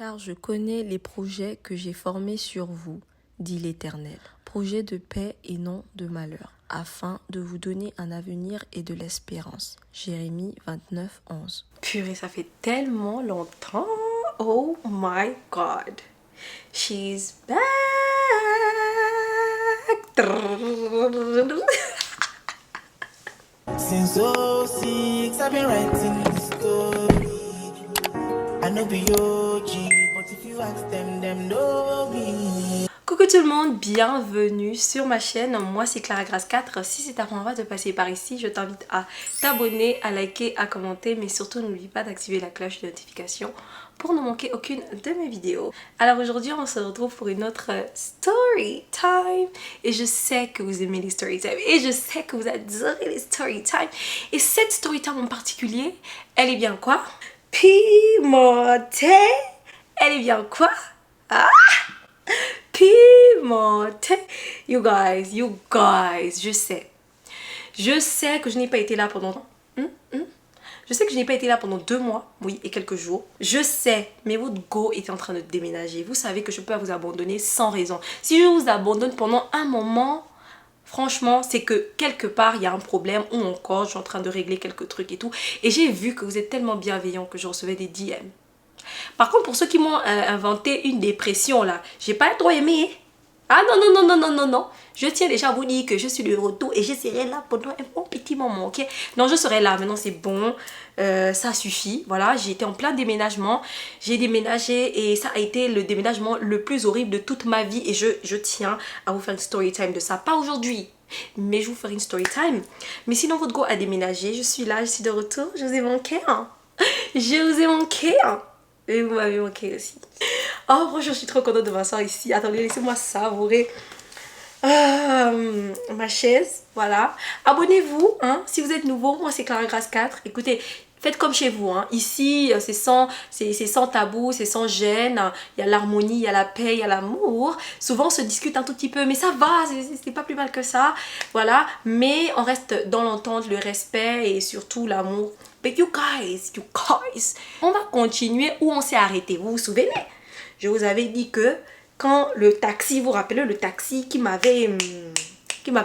Car je connais les projets que j'ai formés sur vous, dit l'Éternel. Projets de paix et non de malheur, afin de vous donner un avenir et de l'espérance. Jérémie 29, 11. Purée, ça fait tellement longtemps. Oh my God. She's back. Since '06, I've been writing this story. I know be OG, but if you ask them know me. Coucou tout le monde, bienvenue sur ma chaîne. Moi c'est Clara Grace 4. Si c'est ta première fois de passer par ici, je t'invite à t'abonner, à liker, à commenter, mais surtout n'oublie pas d'activer la cloche de notification pour ne manquer aucune de mes vidéos. Alors aujourd'hui on se retrouve pour une autre story time et je sais que vous aimez les story time et je sais que vous adorez les story time et cette story time en particulier, elle est bien quoi? Pimentée. Elle est bien quoi? Ah, pimentée. You guys, je sais que je n'ai pas été là pendant Je sais que je n'ai pas été là pendant 2 mois, oui, et quelques jours. Je sais, mais votre go est en train de déménager. Vous savez que je peux pas vous abandonner sans raison. Si je vous abandonne pendant un moment, franchement, c'est que quelque part, il y a un problème ou encore, je suis en train de régler quelques trucs et tout. Et j'ai vu que vous êtes tellement bienveillants que je recevais des DM. Par contre, pour ceux qui m'ont inventé une dépression, là, j'ai pas trop aimé. Ah non. Je tiens déjà à vous dire que je suis de retour et je serai là pendant un bon petit moment, ok? Non, je serai là, maintenant c'est bon, ça suffit. Voilà, j'ai été en plein déménagement. J'ai déménagé et ça a été le déménagement le plus horrible de toute ma vie. Et je tiens à vous faire une story time de ça. Pas aujourd'hui, mais je vous ferai une story time. Mais sinon, votre go a déménagé, je suis là, je suis de retour. Je vous ai manqué, hein? Je vous ai manqué, hein? Et vous m'avez manqué aussi. Oh, franchement, je suis trop contente de m'asseoir ici. Attendez, laissez-moi savourer ma chaise. Voilà. Abonnez-vous, hein, si vous êtes nouveau. Moi, c'est Clara Grace 4. Écoutez, faites comme chez vous. Hein. Ici, c'est sans tabou, c'est sans gêne. Il y a l'harmonie, il y a la paix, il y a l'amour. Souvent, on se discute un tout petit peu, mais ça va, c'est pas plus mal que ça. Voilà. Mais on reste dans l'entente, le respect et surtout l'amour. But you guys, on va continuer où on s'est arrêté. Vous vous souvenez? Je vous avais dit que quand le taxi, vous vous rappelez le taxi qui m'avait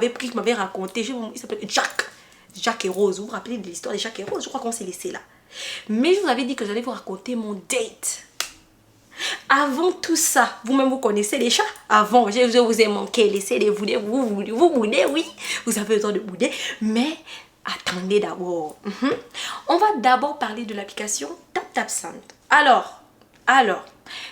pris, qui m'avait raconté, il s'appelait Jack et Rose. Vous vous rappelez de l'histoire de Jack et Rose? Je crois qu'on s'est laissé là. Mais je vous avais dit que j'allais vous raconter mon date. Avant tout ça, vous-même vous connaissez les chats. Avant, je vous ai manqué, laissez-les bouder, vous boudez, oui. Vous avez besoin de bouder, mais attendez d'abord. On va d'abord parler de l'application TapTapSend. Alors,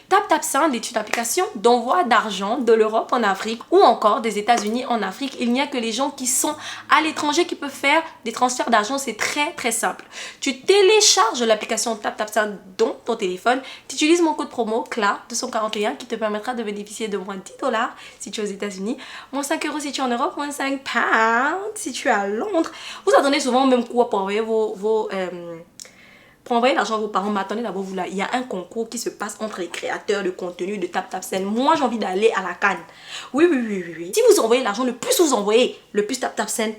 TapTapSend est une application d'envoi d'argent de l'Europe en Afrique ou encore des États-Unis en Afrique. Il n'y a que les gens qui sont à l'étranger qui peuvent faire des transferts d'argent. C'est très simple. Tu télécharges l'application TapTapSend dans ton téléphone. Tu utilises mon code promo CLA241 qui te permettra de bénéficier de moins 10 $ si tu es aux États-Unis, moins 5 € si tu es en Europe, moins 5 pounds si tu es à Londres. Vous attendez souvent même quoi pour envoyer pour envoyer l'argent à vos parents, mais attendez d'abord, il y a un concours qui se passe entre les créateurs de contenu de TapTapSend. Moi, j'ai envie d'aller à la CAN. Oui. Si vous envoyez l'argent, le plus vous envoyez, le plus TapTapSend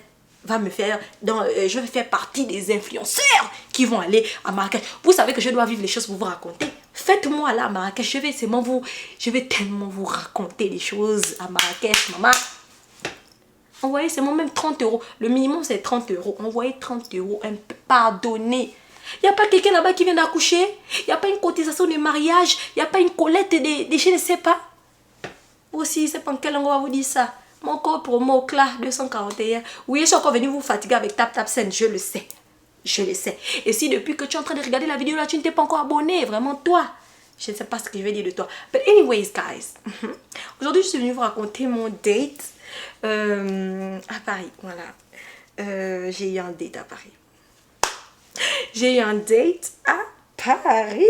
va me faire... je vais faire partie des influenceurs qui vont aller à Marrakech. Vous savez que je dois vivre les choses pour vous raconter. Faites-moi là à Marrakech. Je vais tellement vous raconter des choses à Marrakech, maman. Envoyez seulement même 30 €. Le minimum, c'est 30 €. Envoyez 30 €. Pardonnez. Il n'y a pas quelqu'un là-bas qui vient d'accoucher. Il n'y a pas une cotisation de mariage. Il n'y a pas une collecte de je ne sais pas. Aussi, c'est pas en quelle langue on va vous dire ça. Mon code promo CLA 241. Oui, je suis encore venu vous fatiguer avec TapTapSend. Je le sais. Et si depuis que tu es en train de regarder la vidéo là, tu ne t'es pas encore abonné, vraiment toi. Je ne sais pas ce que je vais dire de toi. But anyways, guys. Aujourd'hui, je suis venue vous raconter mon date à Paris. Voilà. J'ai eu un date à Paris. J'ai eu un date à Paris.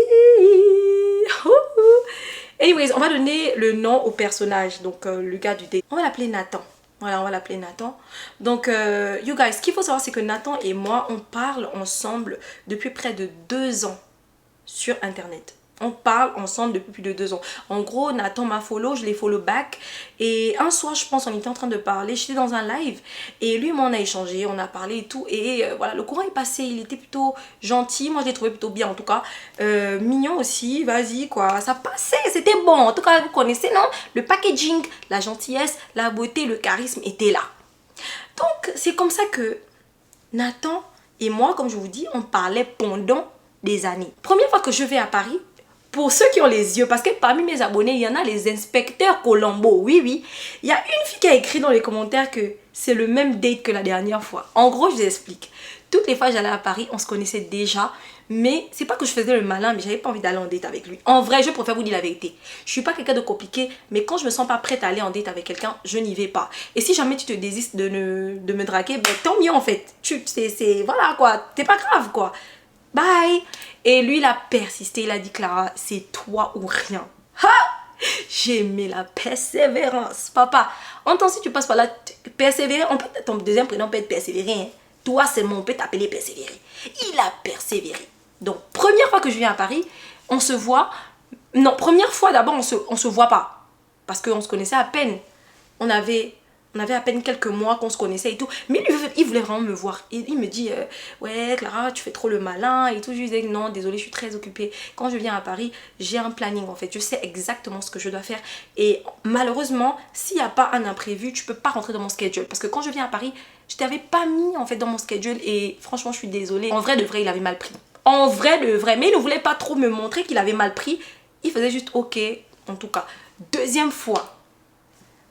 Anyways, on va donner le nom au personnage. Donc, le gars du date. On va l'appeler Nathan. Voilà, on va l'appeler Nathan. Donc, you guys, ce qu'il faut savoir, c'est que Nathan et moi, on parle ensemble depuis près de 2 ans sur Internet. On parle ensemble depuis plus de 2 ans. En gros, Nathan m'a follow, je l'ai follow back. Et un soir, je pense, on était en train de parler. J'étais dans un live. Et lui, moi, on a échangé, on a parlé et tout. Et voilà, le courant est passé. Il était plutôt gentil. Moi, je l'ai trouvé plutôt bien, en tout cas. Mignon aussi, vas-y, quoi. Ça passait, c'était bon. En tout cas, vous connaissez, non? Le packaging, la gentillesse, la beauté, le charisme étaient là. Donc, c'est comme ça que Nathan et moi, comme je vous dis, on parlait pendant des années. Première fois que je vais à Paris, pour ceux qui ont les yeux, parce que parmi mes abonnés, il y en a les inspecteurs Colombo. Oui, oui. Il y a une fille qui a écrit dans les commentaires que c'est le même date que la dernière fois. En gros, je vous explique. Toutes les fois que j'allais à Paris, on se connaissait déjà. Mais c'est pas que je faisais le malin, mais j'avais pas envie d'aller en date avec lui. En vrai, je préfère vous dire la vérité. Je suis pas quelqu'un de compliqué, mais quand je me sens pas prête à aller en date avec quelqu'un, je n'y vais pas. Et si jamais tu te désistes de me draguer, ben tant mieux en fait. Voilà quoi, t'es pas grave quoi. Bye. Et lui, il a persisté, il a dit Clara, c'est toi ou rien. Ha! J'ai aimé la persévérance. Papa, entends si tu passes par là, persévérer, ton deuxième prénom peut être persévéré. Hein. Toi seulement, on peut t'appeler persévérer. Il a persévéré. Donc, première fois que je viens à Paris, on se voit. Non, première fois d'abord, on se voit pas. Parce qu'on se connaissait à peine. On avait à peine quelques mois qu'on se connaissait et tout. Mais lui, il voulait vraiment me voir. Et il me dit, ouais, Clara, tu fais trop le malin et tout. Je lui disais, non, désolé, je suis très occupée. Quand je viens à Paris, j'ai un planning en fait. Je sais exactement ce que je dois faire. Et malheureusement, s'il n'y a pas un imprévu, tu peux pas rentrer dans mon schedule. Parce que quand je viens à Paris, je t'avais pas mis en fait dans mon schedule. Et franchement, je suis désolée. En vrai, de vrai, il avait mal pris. En vrai, de vrai. Mais il ne voulait pas trop me montrer qu'il avait mal pris. Il faisait juste, ok, en tout cas. Deuxième fois.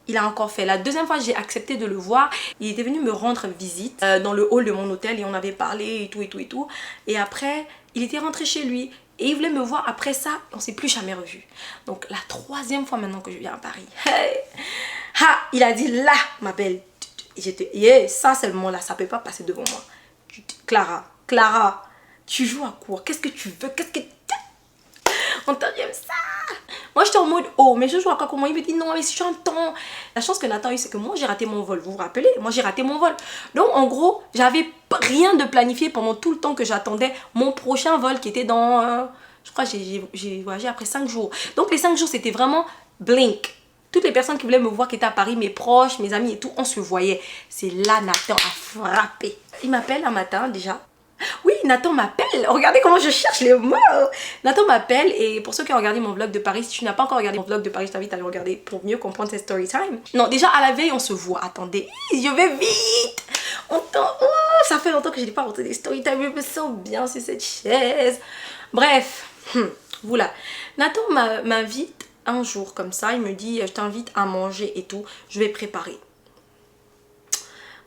Il a encore fait. La deuxième fois, j'ai accepté de le voir. Il était venu me rendre visite dans le hall de mon hôtel et on avait parlé et tout et tout et tout. Et après, il était rentré chez lui et il voulait me voir. Après ça, on s'est plus jamais revu. Donc la troisième fois maintenant que je viens à Paris, hey, ha, il a dit là, ma belle. J'étais, yeah, ça seulement là, ça peut pas passer devant moi. Clara, tu joues à quoi? Qu'est-ce que tu veux? Qu'est-ce que on t'aime ça? Moi j'étais en mode oh mais je joue à quoi? Comment? Il me dit non mais si tu entends. La chance que Nathan a eu c'est que moi j'ai raté mon vol. Vous vous rappelez? Moi j'ai raté mon vol. Donc en gros j'avais rien de planifié pendant tout le temps que j'attendais mon prochain vol qui était dans je crois que j'ai voyagé après 5 jours. Donc les 5 jours c'était vraiment blink. Toutes les personnes qui voulaient me voir qui étaient à Paris, mes proches, mes amis et tout, on se voyait. C'est là Nathan a frappé. Il m'appelle un matin déjà. Oui, Nathan m'appelle. Regardez comment je cherche les mots. Nathan m'appelle et pour ceux qui ont regardé mon vlog de Paris, si tu n'as pas encore regardé mon vlog de Paris, je t'invite à le regarder pour mieux comprendre cette story time. Non, déjà à la veille, on se voit. Attendez, je vais vite. Ça fait longtemps que je n'ai pas rentré des story time. Je me sens bien sur cette chaise. Bref, voilà. Nathan m'invite un jour comme ça. Il me dit, je t'invite à manger et tout. Je vais préparer.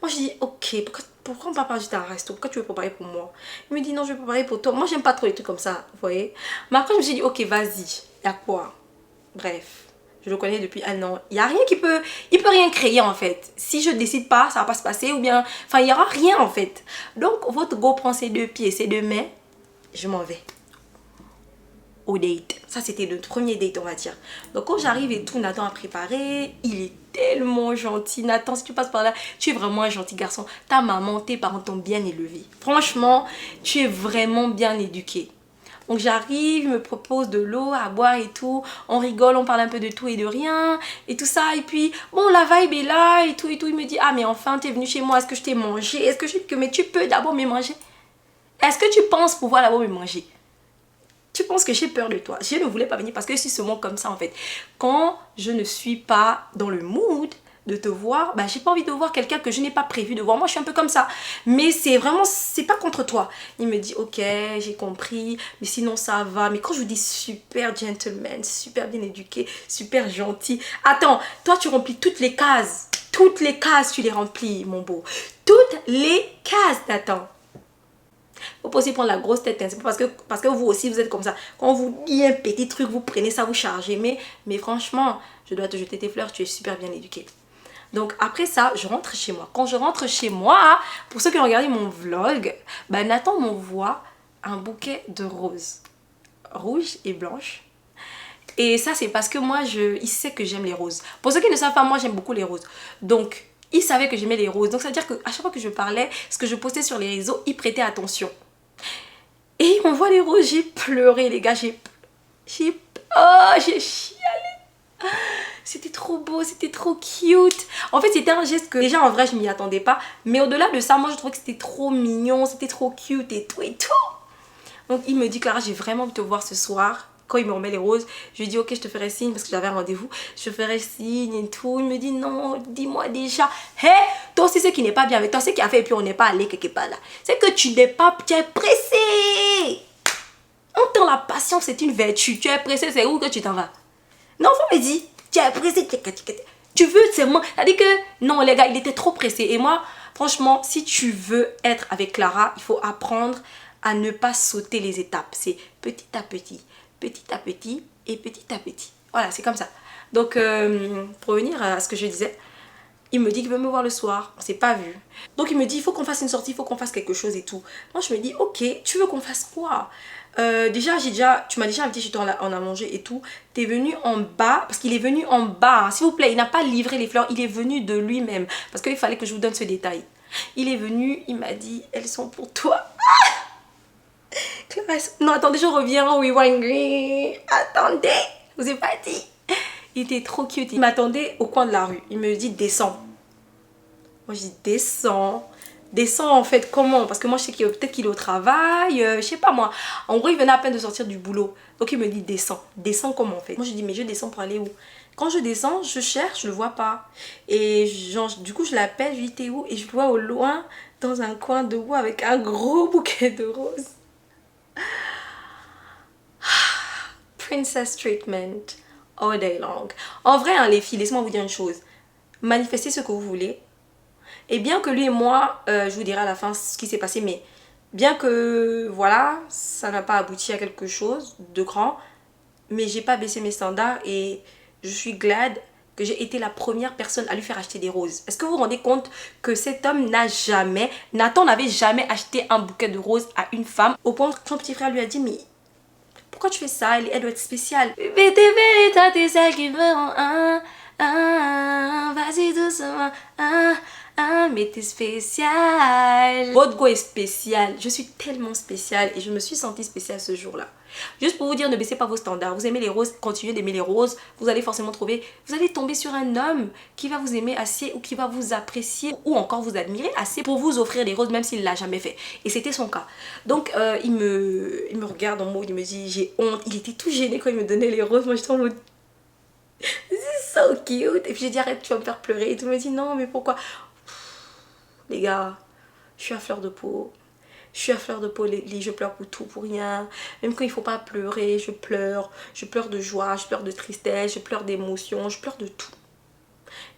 Moi, je dis, ok, pourquoi on va pas juste à un resto? Pourquoi tu veux préparer pour moi? Il me dit, non, je vais préparer pour toi. Moi, j'aime pas trop les trucs comme ça, vous voyez. Mais après, je me suis dit, ok, vas-y. Il y a quoi? Bref, je le connais depuis 1 an. Il y a rien qui peut... Il peut rien créer, en fait. Si je décide pas, ça va pas se passer. Ou bien... Enfin, il y aura rien, en fait. Donc, votre go prend ses 2 pieds, ses 2 mains. Je m'en vais. Au date. Ça, c'était le premier date, on va dire. Donc, quand j'arrive et tout, Nathan a préparé. Il est tellement gentil. Nathan, si tu passes par là, tu es vraiment un gentil garçon. Ta maman, tes parents t'ont bien élevé. Franchement, tu es vraiment bien éduqué. Donc, j'arrive, il me propose de l'eau à boire et tout. On rigole, on parle un peu de tout et de rien. Et tout ça. Et puis, bon, la vibe est là et tout et tout. Il me dit, ah, mais enfin, t'es venu chez moi. Est-ce que je t'ai mangé? Est-ce que je... Mais tu peux d'abord me manger? Est-ce que tu penses pouvoir d'abord me manger? Tu penses que j'ai peur de toi? Je ne voulais pas venir parce que je suis seulement comme ça en fait. Quand je ne suis pas dans le mood de te voir, bah, j'ai pas envie de voir quelqu'un que je n'ai pas prévu de voir. Moi je suis un peu comme ça. Mais c'est vraiment, c'est pas contre toi. Il me dit ok, j'ai compris, mais sinon ça va. Mais quand je vous dis super gentleman, super bien éduqué, super gentil. Attends, toi tu remplis toutes les cases. Toutes les cases tu les remplis mon beau. Toutes les cases, Nathan. Faut pas aussi prendre la grosse tête, hein. C'est pas parce que vous aussi vous êtes comme ça. Quand on vous dit un petit truc, vous prenez ça, vous chargez. Mais franchement, je dois te jeter tes fleurs, tu es super bien éduqué. Donc après ça, je rentre chez moi. Quand je rentre chez moi, pour ceux qui ont regardé mon vlog, bah, Nathan m'envoie un bouquet de roses. Rouges et blanches. Et ça c'est parce que moi, il sait que j'aime les roses. Pour ceux qui ne savent pas, moi j'aime beaucoup les roses. Donc... il savait que j'aimais les roses. Donc ça veut dire qu'à chaque fois que je parlais, ce que je postais sur les réseaux, il prêtait attention. Et il m'envoie les roses. J'ai pleuré les gars. J'ai chialé. C'était trop beau, c'était trop cute. En fait, c'était un geste que déjà en vrai, je m'y attendais pas. Mais au-delà de ça, moi, je trouvais que c'était trop mignon, c'était trop cute et tout et tout. Donc, il me dit, Clara, j'ai vraiment envie de te voir ce soir. Quand il me remet les roses, je lui dis, ok, je te ferai signe parce que j'avais un rendez-vous. Je ferai signe et tout. Il me dit, non, dis-moi déjà. Hé, toi aussi, ce qui n'est pas bien avec toi, ce qui a fait et puis on n'est pas allé quelque part là. C'est que tu n'es pas, tu es pressé. Entends, la patience, c'est une vertu. Tu es pressé, c'est où que tu t'en vas? Non, faut me dire, tu es pressé, tu veux seulement. C'est-à-dire que, non, les gars, il était trop pressé. Et moi, franchement, si tu veux être avec Clara, il faut apprendre à ne pas sauter les étapes. C'est petit à petit et petit à petit. Voilà, c'est comme ça. Donc, pour revenir à ce que je disais, il me dit qu'il veut me voir le soir. On s'est pas vu. Donc, il me dit, il faut qu'on fasse une sortie, il faut qu'on fasse quelque chose et tout. Moi, je me dis, ok, tu veux qu'on fasse quoi? Tu m'as déjà invité chez toi, on a mangé et tout. T'es venu en bas, parce qu'il est venu en bas. S'il vous plaît, il n'a pas livré les fleurs, il est venu de lui-même. Parce qu'il fallait que je vous donne ce détail. Il est venu, il m'a dit, elles sont pour toi. Non, attendez, je reviens. Rewind. Attendez, je vous ai pas dit. Il était trop cute. Il m'attendait au coin de la rue. Il me dit, descends. Moi, je dis, descends. Descends en fait, comment? Parce que moi, je sais qu'il peut-être qu'il est au travail. Je sais pas moi. En gros, il venait à peine de sortir du boulot. Donc, il me dit, descends. Descends comment en fait? Moi, je dis, mais je descends pour aller où? Quand je descends, je cherche, je le vois pas. Et genre, du coup, je l'appelle, je lui dis, t'es où? Et je le vois au loin, dans un coin de bois, avec un gros bouquet de roses. Princess treatment all day long. En vrai, hein, les filles, laissez-moi vous dire une chose. Manifestez ce que vous voulez. Et bien que lui et moi, je vous dirai à la fin ce qui s'est passé, mais bien que, voilà, ça n'a pas abouti à quelque chose de grand, mais j'ai pas baissé mes standards et je suis glad que j'ai été la première personne à lui faire acheter des roses. Est-ce que vous vous rendez compte que cet homme Nathan n'avait jamais acheté un bouquet de roses à une femme, au point que son petit frère lui a dit, mais pourquoi tu fais ça? Elle doit être spéciale. Mais t'es belle, toi t'es celle qui veut en vas-y doucement, mais t'es spéciale. Votre go est spécial. Je suis tellement spéciale et je me suis sentie spéciale ce jour-là. Juste pour vous dire, ne baissez pas vos standards. Vous aimez les roses, continuez d'aimer les roses. Vous allez forcément vous allez tomber sur un homme qui va vous aimer assez ou qui va vous apprécier ou encore vous admirer assez pour vous offrir des roses même s'il ne l'a jamais fait. Et c'était son cas. Donc il me regarde en mode, il me dit j'ai honte. Il était tout gêné quand il me donnait les roses. Moi j'étais en mode c'est so cute. Et puis j'ai dit arrête, tu vas me faire pleurer. Et tout le monde me dit non mais pourquoi? Les gars, je suis à fleur de peau. Je suis à fleur de peau, je pleure pour tout, pour rien. Même quand il ne faut pas pleurer, je pleure. Je pleure de joie, je pleure de tristesse, je pleure d'émotion, je pleure de tout.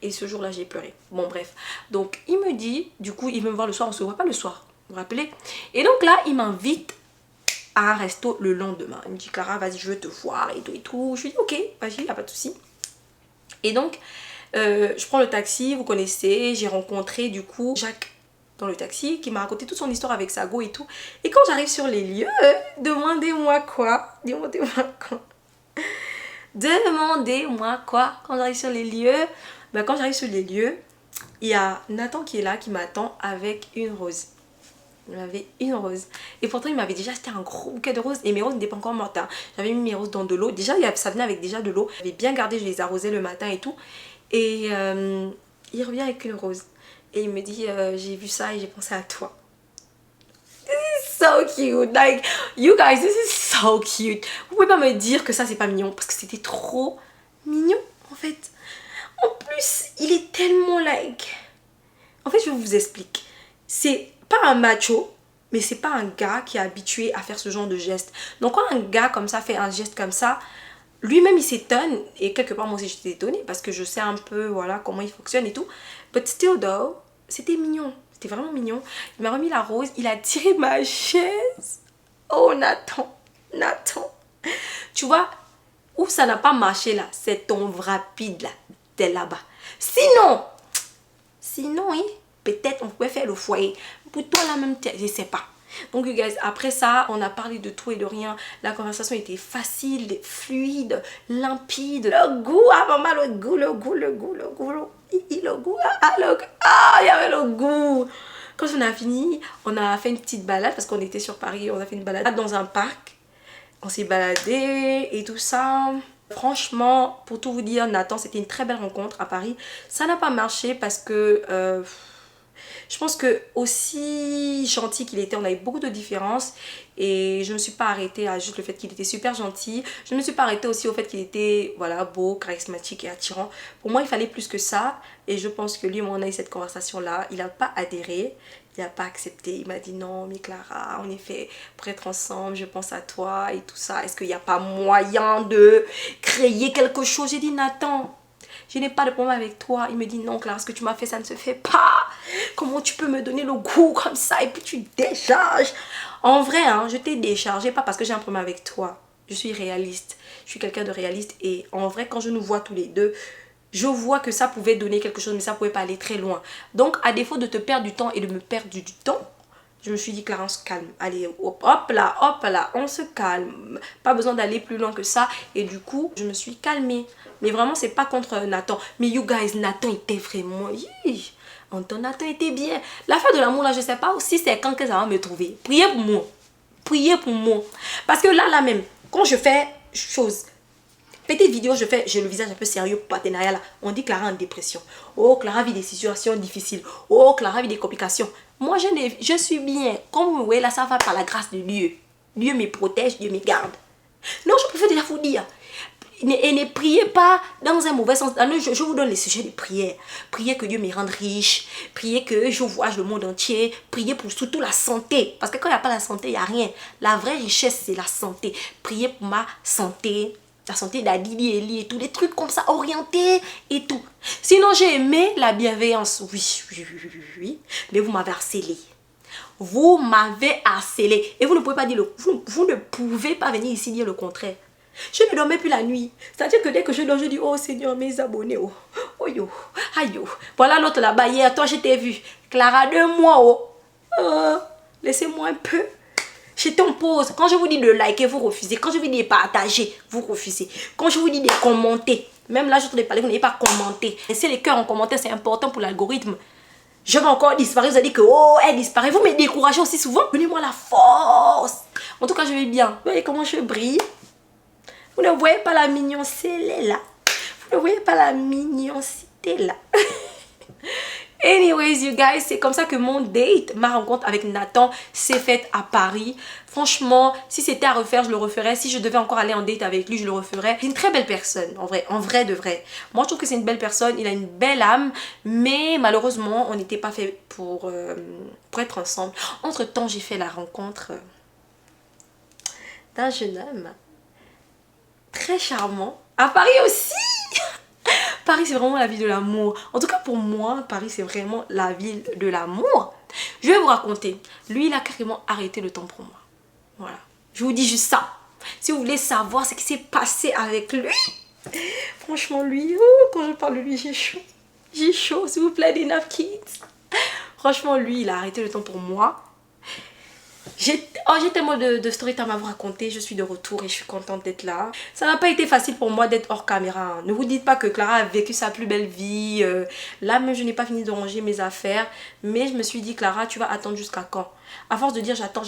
Et ce jour-là, j'ai pleuré. Bon, bref. Donc, il me dit, du coup, il veut me voir le soir. On ne se voit pas le soir, vous vous rappelez? Et donc là, il m'invite à un resto le lendemain. Il me dit, Clara, vas-y, je veux te voir et tout et tout. Je lui dis, ok, vas-y, il n'y a pas de souci. Et donc, je prends le taxi, vous connaissez. J'ai rencontré, du coup, Jacques dans le taxi qui m'a raconté toute son histoire avec sa go et tout. Et quand j'arrive sur les lieux, demandez-moi quoi? Demandez-moi quoi? Quand j'arrive sur les lieux, quand j'arrive sur les lieux, il y a Nathan qui est là, qui m'attend avec une rose. Il m'avait une rose. Et pourtant, il m'avait déjà acheté un gros bouquet de roses. Et mes roses n'étaient pas encore mortes. Hein. J'avais mis mes roses dans de l'eau. Déjà, ça venait avec déjà de l'eau. J'avais bien gardé, je les arrosais le matin et tout. Et il revient avec une rose. Et il me dit, j'ai vu ça et j'ai pensé à toi. This is so cute. Like, you guys, this is so cute. Vous pouvez pas me dire que ça, c'est pas mignon. Parce que c'était trop mignon, en fait. En plus, il est tellement like... En fait, je vous explique. C'est pas un macho, mais c'est pas un gars qui est habitué à faire ce genre de geste. Donc, quand un gars comme ça fait un geste comme ça, lui-même, il s'étonne. Et quelque part, moi aussi, j'étais étonnée parce que je sais un peu, voilà, comment il fonctionne et tout. But still though, c'était mignon. C'était vraiment mignon. Il m'a remis la rose. Il a tiré ma chaise. Oh, Nathan. Tu vois, où ça n'a pas marché là, c'est ton rapide là. T'es là-bas. Sinon, oui, peut-être on pouvait faire le foyer. Pour toi là même, je sais pas. Donc you guys, après ça, on a parlé de tout et de rien. La conversation était facile, fluide, limpide. Le goût, maman, le goût. Il y avait le goût. Quand on a fini, on a fait une petite balade parce qu'on était sur Paris. On a fait une balade dans un parc On s'est baladé et tout ça. Franchement, pour tout vous dire, Nathan, c'était une très belle rencontre à Paris. Ça n'a pas marché parce que je pense que aussi gentil qu'il était, on avait beaucoup de différences. Et je ne me suis pas arrêtée à juste le fait qu'il était super gentil. Je ne me suis pas arrêtée aussi au fait qu'il était voilà, beau, charismatique et attirant. Pour moi, il fallait plus que ça. Et je pense que lui et moi, on a eu cette conversation-là. Il n'a pas adhéré. Il n'a pas accepté. Il m'a dit non, mais Clara, en effet, pour être ensemble, je pense à toi et tout ça. Est-ce qu'il n'y a pas moyen de créer quelque chose? J'ai dit Nathan, je n'ai pas de problème avec toi. Il me dit non, Clara, ce que tu m'as fait, ça ne se fait pas. Comment tu peux me donner le goût comme ça et puis tu décharges? En vrai, hein, je t'ai déchargé pas parce que j'ai un problème avec toi. Je suis réaliste. Je suis quelqu'un de réaliste et en vrai, quand je nous vois tous les deux, je vois que ça pouvait donner quelque chose, mais ça pouvait pas aller très loin. Donc, à défaut de te perdre du temps et de me perdre du temps, je me suis dit, Clara, on se calme. Allez, hop là, on se calme. Pas besoin d'aller plus loin que ça. Et du coup, je me suis calmée. Mais vraiment, c'est pas contre Nathan. Mais you guys, Nathan était vraiment... Nathan était bien. L'affaire de l'amour, là, je sais pas aussi c'est quand que ça va me trouver. Priez pour moi. Priez pour moi. Parce que là même, quand je fais chose... Petite vidéo, j'ai le visage un peu sérieux pour partenariat là. On dit Clara en dépression. Oh, Clara vit des situations difficiles. Oh, Clara vit des complications. Moi, je suis bien. Comme vous voyez là, ça va par la grâce de Dieu. Dieu me protège, Dieu me garde. Non, je préfère déjà vous dire. Et ne priez pas dans un mauvais sens. Je vous donne les sujets de prière. Priez que Dieu me rende riche. Priez que je voyage le monde entier. Priez pour surtout la santé. Parce que quand il n'y a pas la santé, il n'y a rien. La vraie richesse, c'est la santé. Priez pour ma santé. La santé d'Adili, Eli et tout. Des trucs comme ça, orientés et tout. Sinon, j'ai aimé la bienveillance. Oui. Mais vous m'avez harcelé. Vous m'avez harcelé. Et vous ne pouvez pas dire vous ne pouvez pas venir ici dire le contraire. Je ne dormais plus la nuit. C'est-à-dire que dès que je dors, je dis, oh Seigneur, mes abonnés, oh yo, aïe yo. Voilà l'autre là-bas, hier, toi je t'ai vu. Clara, 2 mois, oh. Laissez-moi un peu. J'étais en pause. Quand je vous dis de liker, vous refusez. Quand je vous dis de partager, vous refusez. Quand je vous dis de commenter, même là, je te parler, vous n'avez pas commenté. Laissez les cœurs en commentaire, c'est important pour l'algorithme. Je vais encore disparaître, vous allez dire que, oh, elle disparaît. Vous me découragez aussi souvent. Donnez-moi la force. En tout cas, je vais bien. Vous voyez comment je brille? Vous ne voyez pas la mignoncité là. Vous ne voyez pas la mignoncité là. Anyways, you guys, c'est comme ça que mon date, ma rencontre avec Nathan s'est faite à Paris. Franchement, si c'était à refaire, je le referais. Si je devais encore aller en date avec lui, je le referais. C'est une très belle personne, en vrai de vrai. Moi, je trouve que c'est une belle personne. Il a une belle âme. Mais malheureusement, on n'était pas fait pour être ensemble. Entre-temps, j'ai fait la rencontre d'un jeune homme très charmant. À Paris aussi. Paris, c'est vraiment la ville de l'amour. En tout cas, pour moi, Paris, c'est vraiment la ville de l'amour. Je vais vous raconter. Lui, il a carrément arrêté le temps pour moi. Voilà. Je vous dis juste ça. Si vous voulez savoir ce qui s'est passé avec lui. Franchement, lui, quand je parle de lui, j'ai chaud. J'ai chaud, s'il vous plaît, des napkins. Franchement, lui, il a arrêté le temps pour moi. J'ai tellement de story time à vous raconter. Je suis de retour et je suis contente d'être là. Ça n'a pas été facile pour moi d'être hors caméra. Ne vous dites pas que Clara a vécu sa plus belle vie. Là même, je n'ai pas fini de ranger mes affaires. Mais je me suis dit, Clara, tu vas attendre jusqu'à quand? À force de dire j'attends,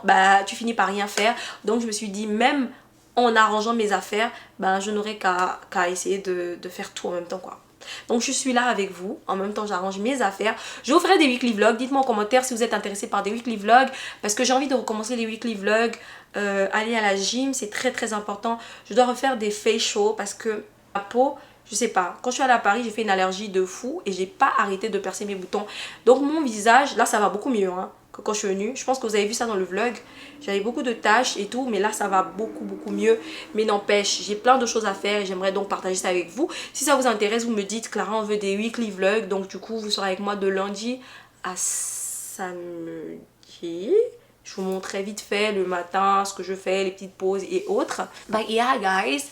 bah tu finis par rien faire. Donc je me suis dit, même en arrangeant mes affaires, bah, je n'aurais qu'à essayer de faire tout en même temps, quoi. Donc je suis là avec vous, en même temps j'arrange mes affaires. Je vous ferai des weekly vlogs, dites-moi en commentaire si vous êtes intéressé par des weekly vlogs. Parce que j'ai envie de recommencer les weekly vlogs, aller à la gym, c'est très important. Je dois refaire des facials parce que ma peau, je sais pas, quand je suis allée à Paris j'ai fait une allergie de fou et j'ai pas arrêté de percer mes boutons. Donc mon visage, là ça va beaucoup mieux hein, que quand je suis venue. Je pense que vous avez vu ça dans le vlog. J'avais beaucoup de taches et tout, mais là ça va beaucoup mieux. Mais n'empêche, j'ai plein de choses à faire et j'aimerais donc partager ça avec vous. Si ça vous intéresse, vous me dites, Clara, on veut des weekly vlogs. Donc du coup, vous serez avec moi de lundi à samedi. Je vous montrerai vite fait le matin, ce que je fais, les petites pauses et autres. But yeah, guys.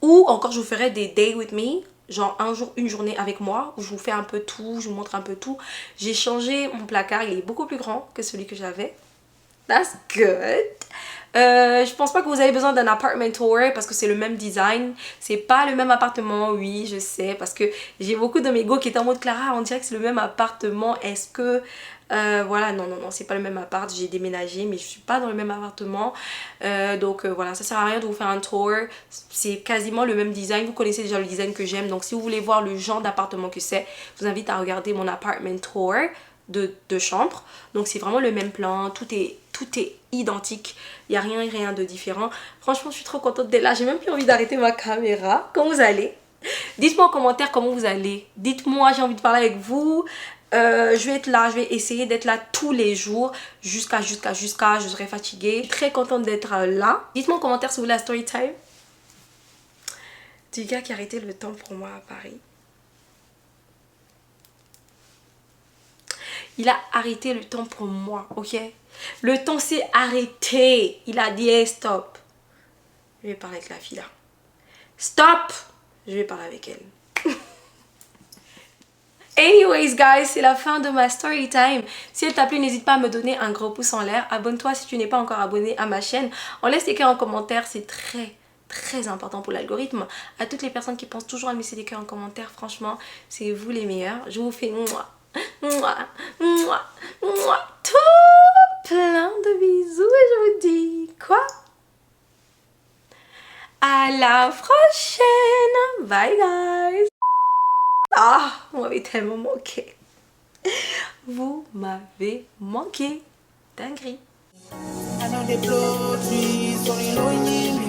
Ou encore, je vous ferai des day with me. Genre un jour, une journée avec moi, où je vous fais un peu tout, je vous montre un peu tout. J'ai changé mon placard, il est beaucoup plus grand que celui que j'avais. That's good. Je pense pas que vous avez besoin d'un apartment tour parce que c'est le même design. C'est pas le même appartement, oui, je sais. Parce que j'ai beaucoup de mes go qui étaient en mode Clara, on dirait que c'est le même appartement. Est-ce que. Voilà, non, c'est pas le même appart. J'ai déménagé, mais je suis pas dans le même appartement. Donc voilà, ça sert à rien de vous faire un tour. C'est quasiment le même design. Vous connaissez déjà le design que j'aime. Donc si vous voulez voir le genre d'appartement que c'est, je vous invite à regarder mon apartment tour de chambre. Donc c'est vraiment le même plan, tout est identique, il n'y a rien de différent. Franchement je suis trop contente d'être là, j'ai même plus envie d'arrêter ma caméra. Comment vous allez? Dites-moi en commentaire comment vous allez, dites-moi, j'ai envie de parler avec vous. Je vais être là, je vais essayer d'être là tous les jours jusqu'à je serai fatiguée. Très contente d'être là. Dites-moi en commentaire si vous voulez la story time du gars qui a arrêté le temps pour moi à Paris. Il a arrêté le temps pour moi, ok? Le temps s'est arrêté. Il a dit hey, stop. Je vais parler avec la fille là. Stop. Je vais parler avec elle. Anyways guys, c'est la fin de ma story time. Si elle t'a plu, n'hésite pas à me donner un gros pouce en l'air. Abonne-toi si tu n'es pas encore abonné à ma chaîne. On laisse tes cœurs en commentaire, c'est très important pour l'algorithme. À toutes les personnes qui pensent toujours à me laisser des cœurs en commentaire, franchement, c'est vous les meilleurs. Je vous fais tout plein de bisous et je vous dis quoi? À la prochaine. Bye guys. Ah, vous m'avez tellement manqué. Vous m'avez manqué. Dinguerie. I know they blow trees, only lonely me.